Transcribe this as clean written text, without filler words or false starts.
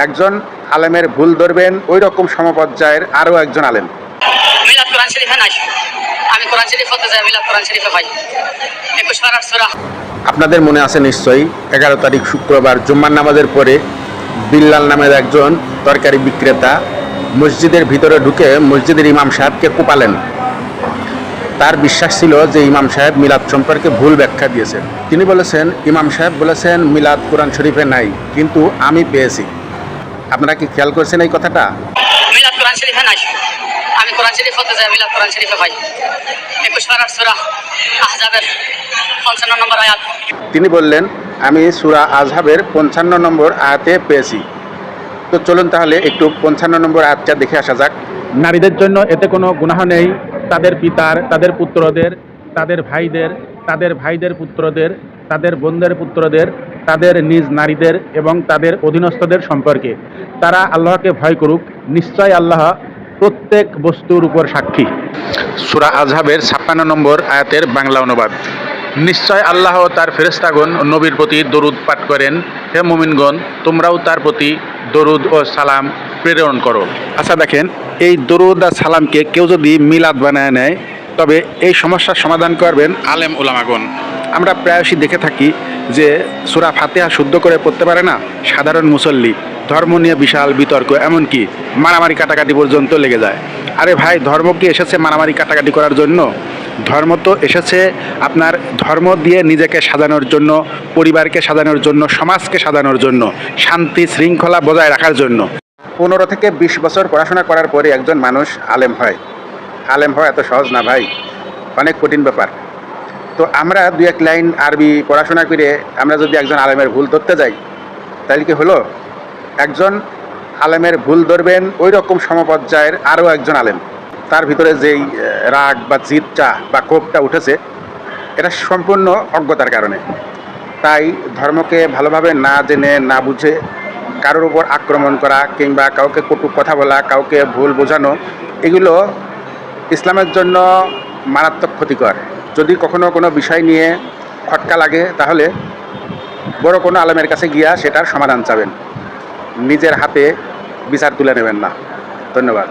একজন আলেমের ভুল ধরবেন ওই রকম সমপর্যায়ের আরও একজন আলেম। মিলাদ কোরআন শরীফে নাই, আমি কোরআন শরীফ পড়তে যাই, মিলাদ কোরআন শরীফে ভাই 21 পারার সূরা। আপনাদের মনে আছে নিশ্চয়ই 11 তারিখ শুক্রবার জুম্মার নামাজের পরে বিল্লাল নামের একজন তরকারি বিক্রেতা মসজিদের ভিতরে ঢুকে মসজিদের ইমাম সাহেবকে কোপালেন। তার বিশ্বাস ছিল যে ইমাম সাহেব মিলাদ সম্পর্কে ভুল ব্যাখ্যা দিয়েছেন। তিনি বলেছেন, ইমাম সাহেব বলেছেন মিলাদ কোরআন শরীফে নাই, কিন্তু আমি পেয়েছি। আপনারা কি খেয়াল করছেন এই কথাটা? মিলাদ কোরআন শরীফে নাই, আমি কোরআন শরীফ পড়তে যাই, মিলাদ কোরআন শরীফে ভাই 21 পারার সূরা আহজাবের 55 নম্বর আয়াত। তিনি বললেন, আমি সূরা আজহাবের 55 নম্বর আয়াতে পেয়েছি। তো চলুন তাহলে একটু 55 নম্বর আয়াতটা দেখে আসা যাক। নারীদের জন্য এতে কোনো গুনাহ নেই, তাদের পিতার, তাদের পুত্রদের, তাদের ভাইদের, তাদের ভাইদের পুত্রদের, তাদের বোনদের পুত্রদের, তাদের নিজ নারীদের এবং তাদের অধীনস্থদের সম্পর্কে। তারা আল্লাহকে ভয় করুক, নিশ্চয় আল্লাহ প্রত্যেক বস্তুর উপর সাক্ষী। সূরা আজহাবের 56 নম্বর আয়াতের বাংলা অনুবাদ, নিশ্চয় আল্লাহ তার ফেরেশতাগণ নবীর প্রতি দরুদ পাঠ করেন, হে মুমিনগণ তোমরাও তার প্রতি দরুদ ও সালাম প্রেরণ করো। আচ্ছা দেখেন, এই দরুদ আর সালামকে কেউ যদি মিলাদ বানায় নেয় তবে এই সমস্যার সমাধান করবেন আলেম উলামাগণ। আমরা প্রায়শই দেখে থাকি যে সূরা ফাতিহা শুদ্ধ করে পড়তে পারে না সাধারণ মুসল্লি, ধর্ম নিয়ে বিশাল বিতর্ক, এমনকি মারামারি কাটাকাটি পর্যন্ত লেগে যায়। আরে ভাই, ধর্ম কি এসেছে মারামারি কাটাকাটি করার জন্য? ধর্ম তো এসেছে আপনার ধর্ম দিয়ে নিজেকে সাজানোর জন্য, পরিবারকে সাজানোর জন্য, সমাজকে সাজানোর জন্য, শান্তি শৃঙ্খলা বজায় রাখার জন্য। 15 থেকে 20 বছর পড়াশোনা করার পরে একজন মানুষ আলেম হয়। আলেম হওয়া এত সহজ না ভাই, অনেক কঠিন ব্যাপার। তো আমরা 2-1 লাইন আরবি পড়াশোনা করে আমরা যদি একজন আলেমের ভুল ধরতে যাই তাহলে কি হলো? একজন আলেমের ভুল ধরবেন ওই রকম সমপর্যায়ের আরও একজন আলেম। তার ভিতরে যেই রাগ বা জিদটা বা ক্ষোভটা উঠেছে, এটা সম্পূর্ণ অজ্ঞতার কারণে। তাই ধর্মকে ভালোভাবে না জেনে না বুঝে কারোর উপর আক্রমণ করা কিংবা কাউকে কটু কথা বলা, কাউকে ভুল বোঝানো, এগুলো ইসলামের জন্য মারাত্মক ক্ষতিকর। যদি কখনো কোনো বিষয় নিয়ে খটকা লাগে তাহলে বড় কোনো আলেমের কাছে গিয়া সেটার সমাধান চাবেন, নিজের হাতে বিচার তুলে নেবেন না। ধন্যবাদ।